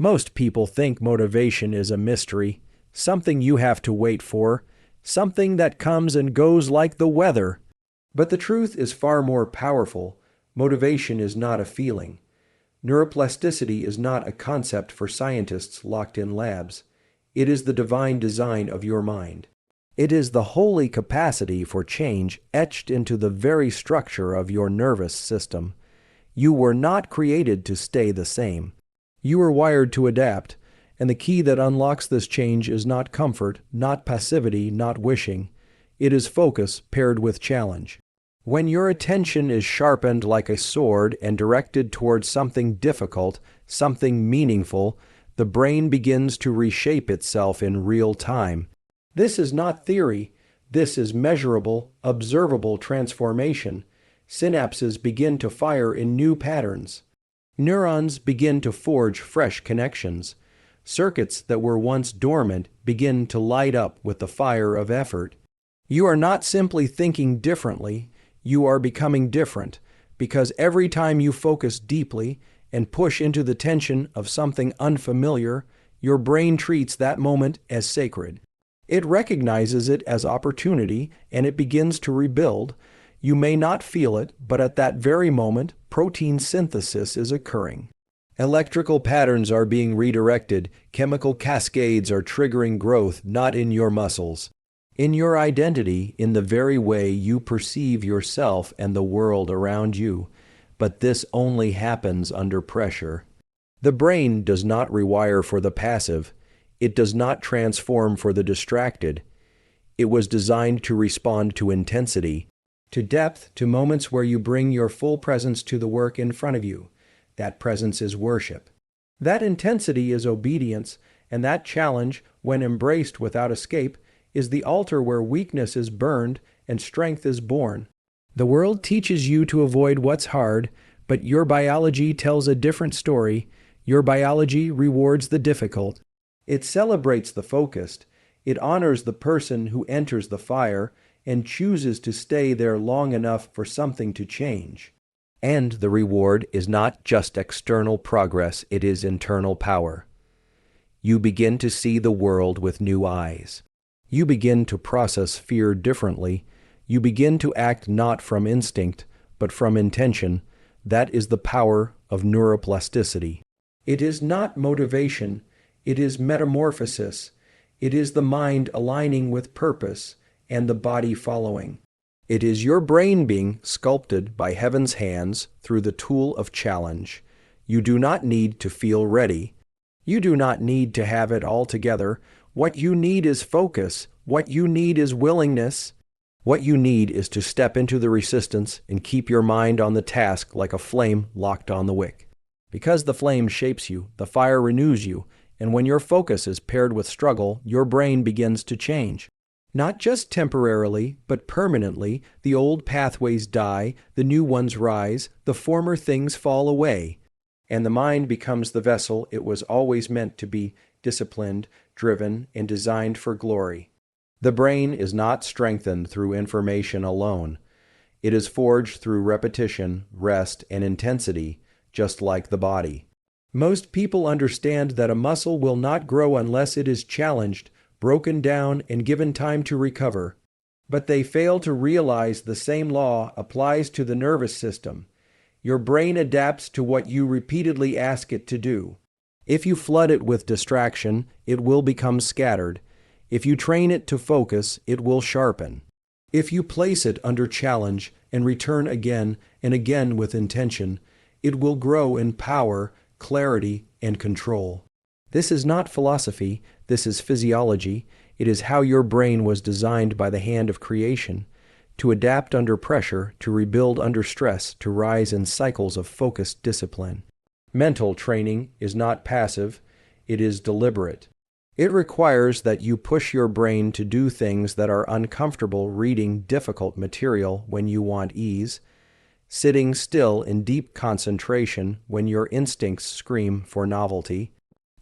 Most people think motivation is a mystery, something you have to wait for, something that comes and goes like the weather. But the truth is far more powerful. Motivation is not a feeling. Neuroplasticity is not a concept for scientists locked in labs. It is the divine design of your mind. It is the holy capacity for change etched into the very structure of your nervous system. You were not created to stay the same. You were wired to adapt, and the key that unlocks this change is not comfort, not passivity, not wishing. It is focus paired with challenge. When your attention is sharpened like a sword and directed towards something difficult, something meaningful, the brain begins to reshape itself in real time. This is not theory. This is measurable, observable transformation. Synapses begin to fire in new patterns. Neurons begin to forge fresh connections. Circuits that were once dormant begin to light up with the fire of effort. You are not simply thinking differently, you are becoming different, because every time you focus deeply and push into the tension of something unfamiliar, your brain treats that moment as sacred. It recognizes it as opportunity, and it begins to rebuild. You may not feel it, but at that very moment, protein synthesis is occurring. Electrical patterns are being redirected, chemical cascades are triggering growth, not in your muscles. In your identity, in the very way you perceive yourself and the world around you. But this only happens under pressure. The brain does not rewire for the passive. It does not transform for the distracted. It was designed to respond to intensity, to depth, to moments where you bring your full presence to the work in front of you. That presence is worship. That intensity is obedience, and that challenge, when embraced without escape, is the altar where weakness is burned and strength is born. The world teaches you to avoid what's hard, but your biology tells a different story. Your biology rewards the difficult. It celebrates the focused. It honors the person who enters the fire and chooses to stay there long enough for something to change. And the reward is not just external progress, it is internal power. You begin to see the world with new eyes. You begin to process fear differently. You begin to act not from instinct, but from intention. That is the power of neuroplasticity. It is not motivation. It is metamorphosis. It is the mind aligning with purpose and the body following. It is your brain being sculpted by heaven's hands through the tool of challenge. You do not need to feel ready. You do not need to have it all together. What you need is focus. What you need is willingness. What you need is to step into the resistance and keep your mind on the task like a flame locked on the wick. Because the flame shapes you, the fire renews you, and when your focus is paired with struggle, your brain begins to change. Not just temporarily, but permanently, the old pathways die, the new ones rise, the former things fall away, and the mind becomes the vessel it was always meant to be, disciplined, driven, and designed for glory. The brain is not strengthened through information alone. It is forged through repetition, rest, and intensity, just like the body. Most people understand that a muscle will not grow unless it is challenged, broken down, and given time to recover. But they fail to realize the same law applies to the nervous system. Your brain adapts to what you repeatedly ask it to do. If you flood it with distraction, it will become scattered. If you train it to focus, it will sharpen. If you place it under challenge and return again and again with intention, it will grow in power, clarity, and control. This is not philosophy, this is physiology. It is how your brain was designed by the hand of creation, to adapt under pressure, to rebuild under stress, to rise in cycles of focused discipline. Mental training is not passive, it is deliberate. It requires that you push your brain to do things that are uncomfortable, reading difficult material when you want ease, sitting still in deep concentration when your instincts scream for novelty,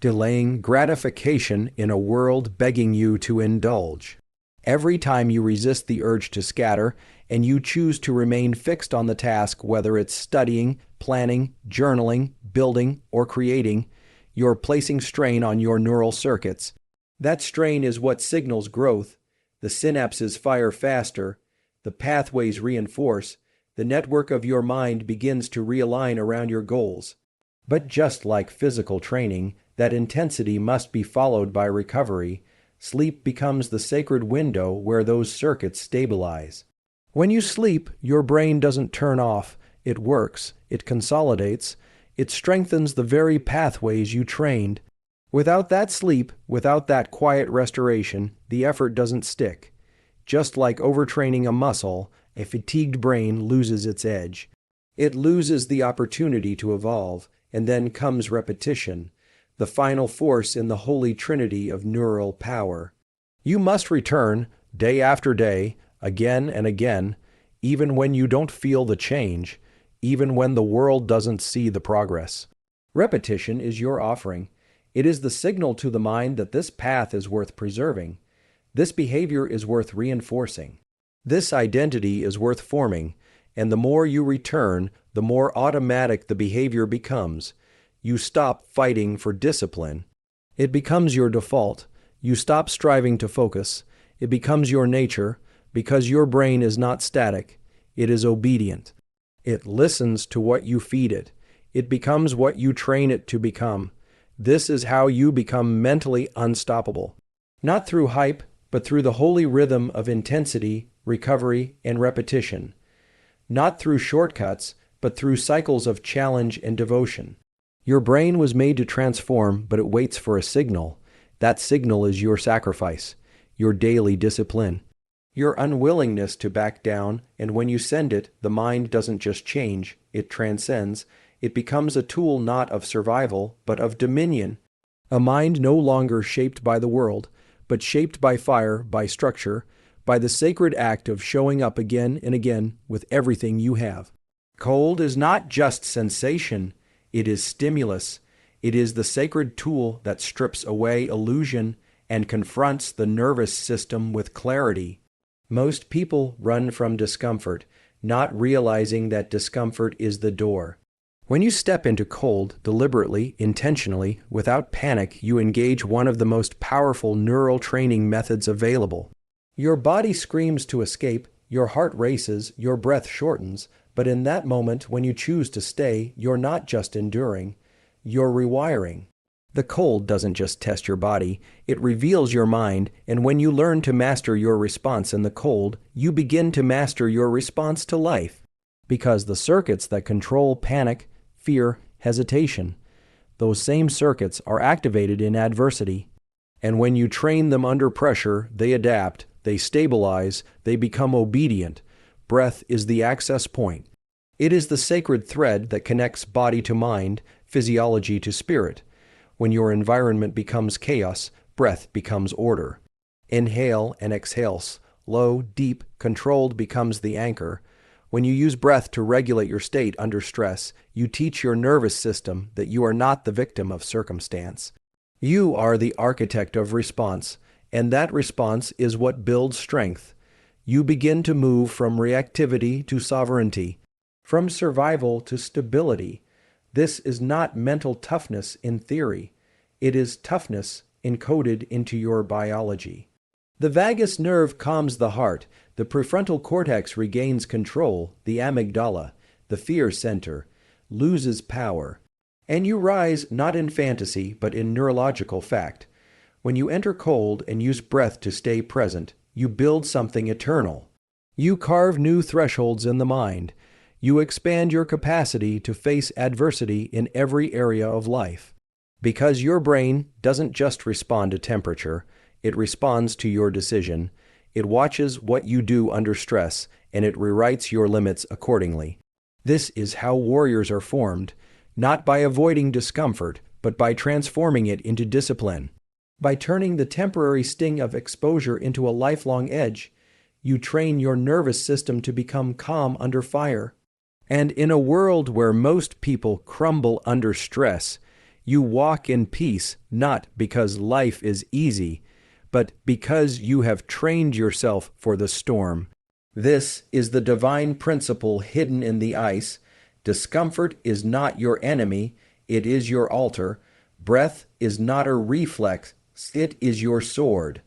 delaying gratification in a world begging you to indulge. Every time you resist the urge to scatter and you choose to remain fixed on the task, whether it's studying, planning, journaling, building, or creating, You're placing strain on your neural circuits. That strain is what signals growth. The synapses fire faster. The pathways reinforce. The network of your mind begins to realign around your goals. But just like physical training, that intensity must be followed by recovery. Sleep becomes the sacred window where those circuits stabilize. When you sleep, your brain doesn't turn off. It works. It consolidates. It strengthens the very pathways you trained. Without that sleep, without that quiet restoration, the effort doesn't stick. Just like overtraining a muscle, a fatigued brain loses its edge. It loses the opportunity to evolve, and then comes repetition, the final force in the holy trinity of neural power. You must return, day after day, again and again, even when you don't feel the change, even when the world doesn't see the progress. Repetition is your offering. It is the signal to the mind that this path is worth preserving. This behavior is worth reinforcing. This identity is worth forming, and the more you return, the more automatic the behavior becomes. You stop fighting for discipline. It becomes your default. You stop striving to focus. It becomes your nature, because your brain is not static. It is obedient. It listens to what you feed it. It becomes what you train it to become. This is how you become mentally unstoppable. Not through hype, but through the holy rhythm of intensity, recovery, and repetition. Not through shortcuts, but through cycles of challenge and devotion. Your brain was made to transform, but it waits for a signal. That signal is your sacrifice, your daily discipline, your unwillingness to back down, and when you send it, the mind doesn't just change, it transcends. It becomes a tool not of survival, but of dominion. A mind no longer shaped by the world, but shaped by fire, by structure, by the sacred act of showing up again and again with everything you have. Cold is not just sensation, it is stimulus. It is the sacred tool that strips away illusion and confronts the nervous system with clarity. Most people run from discomfort, not realizing that discomfort is the door. When you step into cold, deliberately, intentionally, without panic, you engage one of the most powerful neural training methods available. Your body screams to escape, your heart races, your breath shortens, but in that moment when you choose to stay, you're not just enduring, you're rewiring. The cold doesn't just test your body, it reveals your mind, and when you learn to master your response in the cold, you begin to master your response to life. Because the circuits that control panic, fear, hesitation, those same circuits are activated in adversity. And when you train them under pressure, they adapt, they stabilize, they become obedient. Breath is the access point. It is the sacred thread that connects body to mind, physiology to spirit. When your environment becomes chaos, breath becomes order. Inhale and exhale. Low, deep, controlled becomes the anchor. When you use breath to regulate your state under stress, you teach your nervous system that you are not the victim of circumstance. You are the architect of response, and that response is what builds strength. You begin to move from reactivity to sovereignty, from survival to stability. This is not mental toughness in theory. It is toughness encoded into your biology. The vagus nerve calms the heart. The prefrontal cortex regains control. The amygdala, the fear center, loses power. And you rise not in fantasy, but in neurological fact. When you enter cold and use breath to stay present, you build something eternal. You carve new thresholds in the mind. You expand your capacity to face adversity in every area of life. Because your brain doesn't just respond to temperature, it responds to your decision. It watches what you do under stress, and it rewrites your limits accordingly. This is how warriors are formed, not by avoiding discomfort, but by transforming it into discipline. By turning the temporary sting of exposure into a lifelong edge, you train your nervous system to become calm under fire. And in a world where most people crumble under stress, you walk in peace not because life is easy, but because you have trained yourself for the storm. This is the divine principle hidden in the ice. Discomfort is not your enemy, it is your altar. Breath is not a reflex, it is your sword.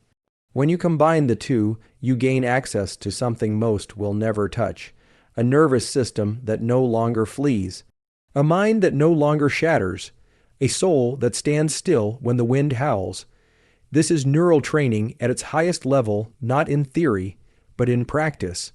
When you combine the two, you gain access to something most will never touch, a nervous system that no longer flees, a mind that no longer shatters, a soul that stands still when the wind howls. This is neural training at its highest level, not in theory, but in practice,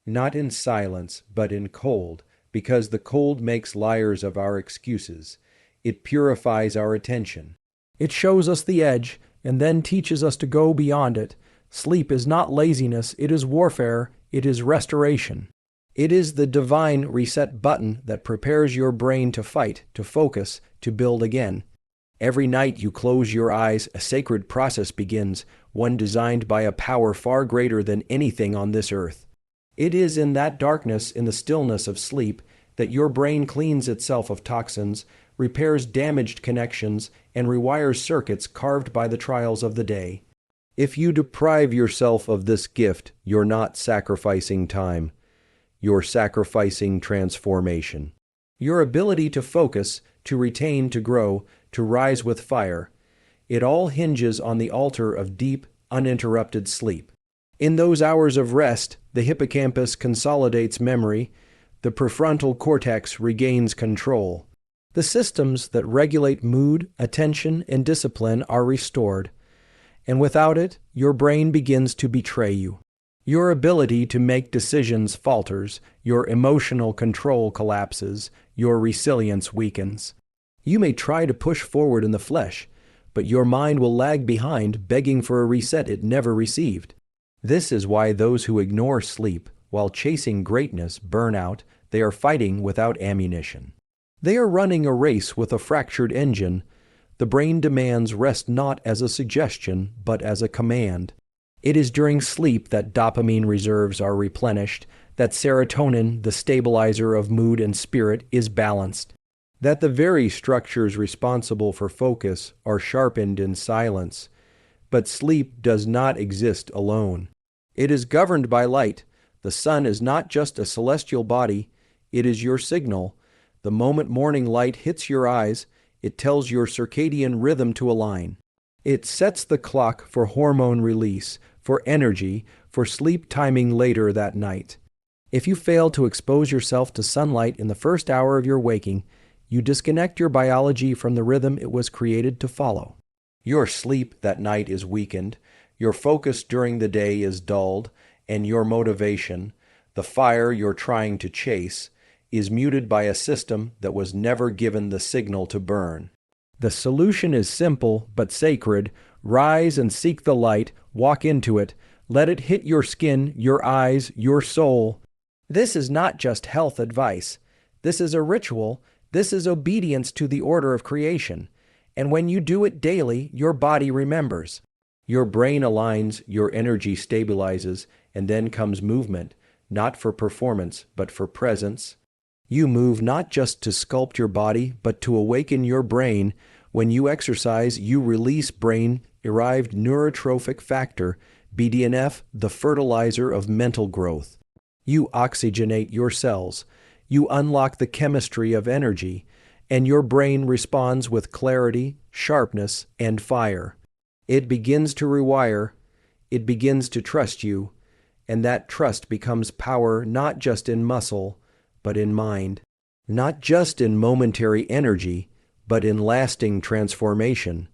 not in silence, but in cold, because the cold makes liars of our excuses. It purifies our attention. It shows us the edge, and then teaches us to go beyond it. Sleep is not laziness, it is warfare, it is restoration. It is the divine reset button that prepares your brain to fight, to focus, to build again. Every night you close your eyes, a sacred process begins, one designed by a power far greater than anything on this earth. It is in that darkness, in the stillness of sleep, that your brain cleans itself of toxins, repairs damaged connections, and rewires circuits carved by the trials of the day. If you deprive yourself of this gift, you're not sacrificing time. You're sacrificing transformation. Your ability to focus, to retain, to grow, to rise with fire. It all hinges on the altar of deep, uninterrupted sleep. In those hours of rest, the hippocampus consolidates memory, the prefrontal cortex regains control. The systems that regulate mood, attention, and discipline are restored. And without it, your brain begins to betray you. Your ability to make decisions falters, your emotional control collapses, your resilience weakens. You may try to push forward in the flesh, but your mind will lag behind, begging for a reset it never received. This is why those who ignore sleep, while chasing greatness, burn out. They are fighting without ammunition. They are running a race with a fractured engine. The brain demands rest not as a suggestion, but as a command. It is during sleep that dopamine reserves are replenished, that serotonin, the stabilizer of mood and spirit, is balanced, that the very structures responsible for focus are sharpened in silence. But sleep does not exist alone. It is governed by light. The sun is not just a celestial body, it is your signal. The moment morning light hits your eyes, it tells your circadian rhythm to align. It sets the clock for hormone release, for energy, for sleep timing later that night. If you fail to expose yourself to sunlight in the first hour of your waking, you disconnect your biology from the rhythm it was created to follow. Your sleep that night is weakened, your focus during the day is dulled, and your motivation, the fire you're trying to chase, is muted by a system that was never given the signal to burn. The solution is simple but sacred. Rise and seek the light, walk into it, let it hit your skin, your eyes, your soul. This is not just health advice. This is a ritual. This is obedience to the order of creation. And when you do it daily, your body remembers. Your brain aligns, your energy stabilizes, and then comes movement, not for performance, but for presence. You move not just to sculpt your body, but to awaken your brain. When you exercise, you release brain-derived neurotrophic factor, BDNF, the fertilizer of mental growth. You oxygenate your cells. You unlock the chemistry of energy, and your brain responds with clarity, sharpness, and fire. It begins to rewire. It begins to trust you, and that trust becomes power not just in muscle, but in mind, not just in momentary energy, but in lasting transformation.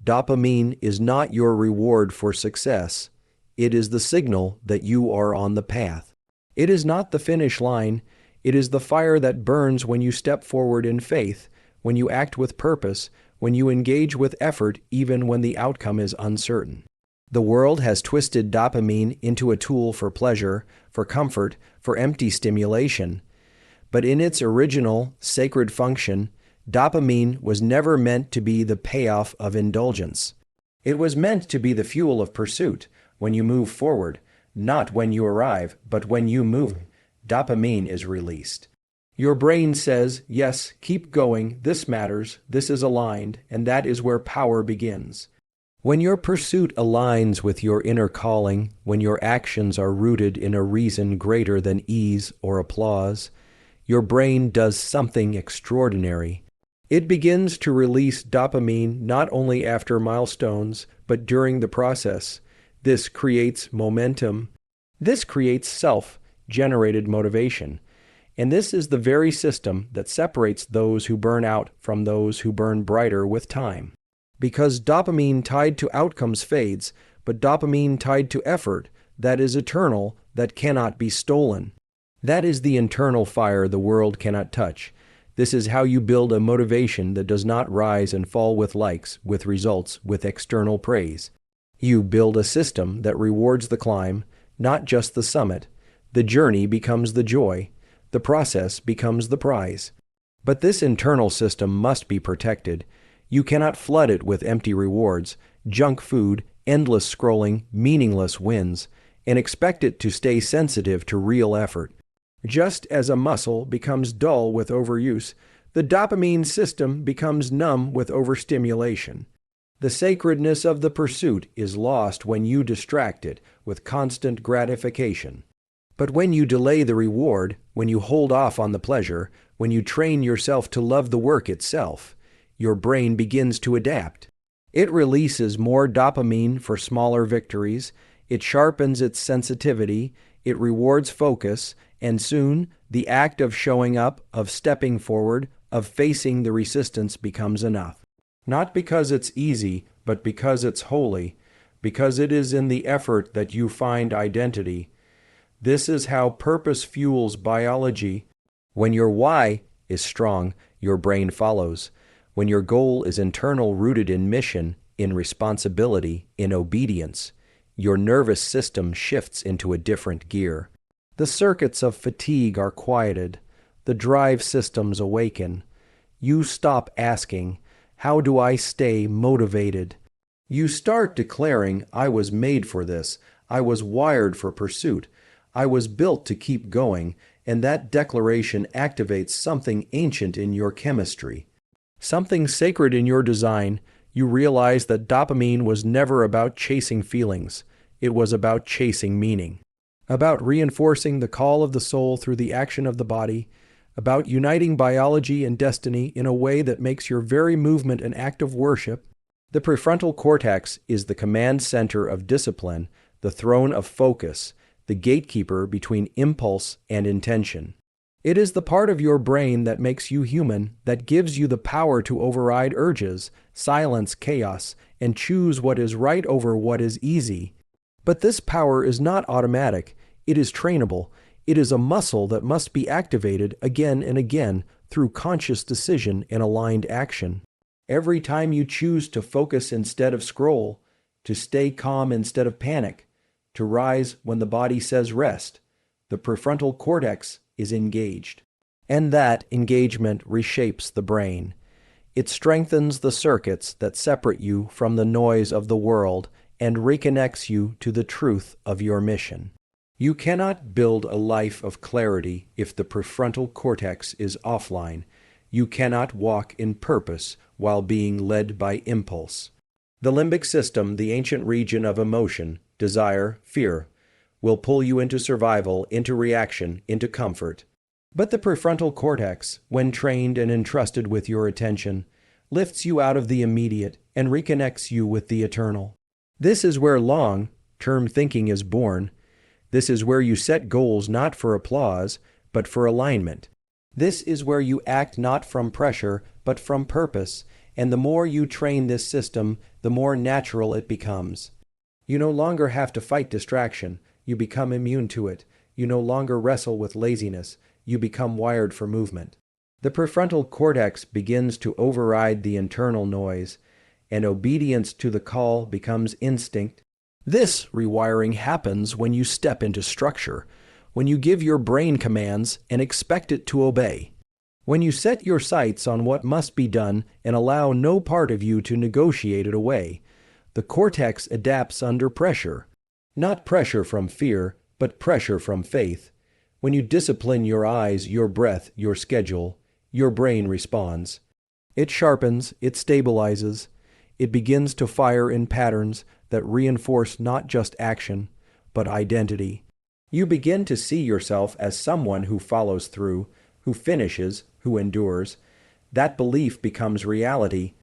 Dopamine is not your reward for success. It is the signal that you are on the path. It is not the finish line. It is the fire that burns when you step forward in faith, when you act with purpose, when you engage with effort even when the outcome is uncertain. The world has twisted dopamine into a tool for pleasure, for comfort, for empty stimulation. But in its original, sacred function, dopamine was never meant to be the payoff of indulgence. It was meant to be the fuel of pursuit when you move forward, not when you arrive, but when you move. Dopamine is released. Your brain says, yes, keep going, this matters, this is aligned, and that is where power begins. When your pursuit aligns with your inner calling, when your actions are rooted in a reason greater than ease or applause, your brain does something extraordinary. It begins to release dopamine not only after milestones, but during the process. This creates momentum. This creates self-generated motivation. And this is the very system that separates those who burn out from those who burn brighter with time. Because dopamine tied to outcomes fades, but dopamine tied to effort, that is eternal, that cannot be stolen. That is the internal fire the world cannot touch. This is how you build a motivation that does not rise and fall with likes, with results, with external praise. You build a system that rewards the climb, not just the summit. The journey becomes the joy. The process becomes the prize. But this internal system must be protected. You cannot flood it with empty rewards, junk food, endless scrolling, meaningless wins, and expect it to stay sensitive to real effort. Just as a muscle becomes dull with overuse, the dopamine system becomes numb with overstimulation. The sacredness of the pursuit is lost when you distract it with constant gratification. But when you delay the reward, when you hold off on the pleasure, when you train yourself to love the work itself, your brain begins to adapt. It releases more dopamine for smaller victories, it sharpens its sensitivity, it rewards focus, and soon the act of showing up, of stepping forward, of facing the resistance becomes enough. Not because it's easy, but because it's holy, because it is in the effort that you find identity. This is how purpose fuels biology. When your why is strong, your brain follows. When your goal is internal, rooted in mission, in responsibility, in obedience, your nervous system shifts into a different gear. The circuits of fatigue are quieted. The drive systems awaken. You stop asking, "How do I stay motivated?" You start declaring, "I was made for this. I was wired for pursuit. I was built to keep going," and that declaration activates something ancient in your chemistry, something sacred in your design. You realize that dopamine was never about chasing feelings. It was about chasing meaning, about reinforcing the call of the soul through the action of the body, about uniting biology and destiny in a way that makes your very movement an act of worship. The prefrontal cortex is the command center of discipline, the throne of focus, the gatekeeper between impulse and intention. It is the part of your brain that makes you human, that gives you the power to override urges, silence chaos, and choose what is right over what is easy. But this power is not automatic. It is trainable. It is a muscle that must be activated again and again through conscious decision and aligned action. Every time you choose to focus instead of scroll, to stay calm instead of panic, to rise when the body says rest, the prefrontal cortex is engaged. And that engagement reshapes the brain. It strengthens the circuits that separate you from the noise of the world and reconnects you to the truth of your mission. You cannot build a life of clarity if the prefrontal cortex is offline. You cannot walk in purpose while being led by impulse. The limbic system, the ancient region of emotion, desire, fear, will pull you into survival, into reaction, into comfort. But the prefrontal cortex, when trained and entrusted with your attention, lifts you out of the immediate and reconnects you with the eternal. This is where long-term thinking is born. This is where you set goals not for applause, but for alignment. This is where you act not from pressure, but from purpose, and the more you train this system, the more natural it becomes. You no longer have to fight distraction. You become immune to it. You no longer wrestle with laziness. You become wired for movement. The prefrontal cortex begins to override the internal noise, and obedience to the call becomes instinct. This rewiring happens when you step into structure, when you give your brain commands and expect it to obey, when you set your sights on what must be done and allow no part of you to negotiate it away. The cortex adapts under pressure, not pressure from fear, but pressure from faith. When you discipline your eyes, your breath, your schedule, your brain responds. It sharpens, it stabilizes, it begins to fire in patterns that reinforce not just action, but identity. You begin to see yourself as someone who follows through, who finishes, who endures. That belief becomes reality,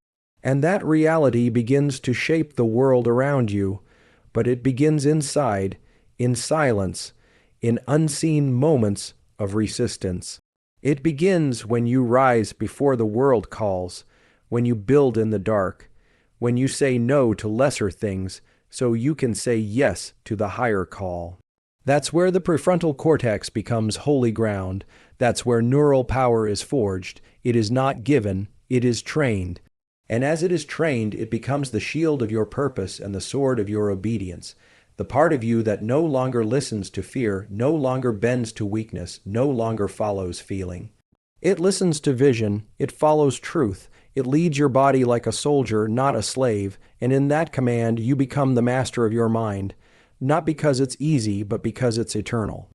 and that reality begins to shape the world around you, but it begins inside, in silence, in unseen moments of resistance. It begins when you rise before the world calls, when you build in the dark, when you say no to lesser things so you can say yes to the higher call. That's where the prefrontal cortex becomes holy ground. That's where neural power is forged. It is not given, it is trained. And as it is trained, it becomes the shield of your purpose and the sword of your obedience. The part of you that no longer listens to fear, no longer bends to weakness, no longer follows feeling. It listens to vision, it follows truth, it leads your body like a soldier, not a slave, and in that command you become the master of your mind, not because it's easy, but because it's eternal.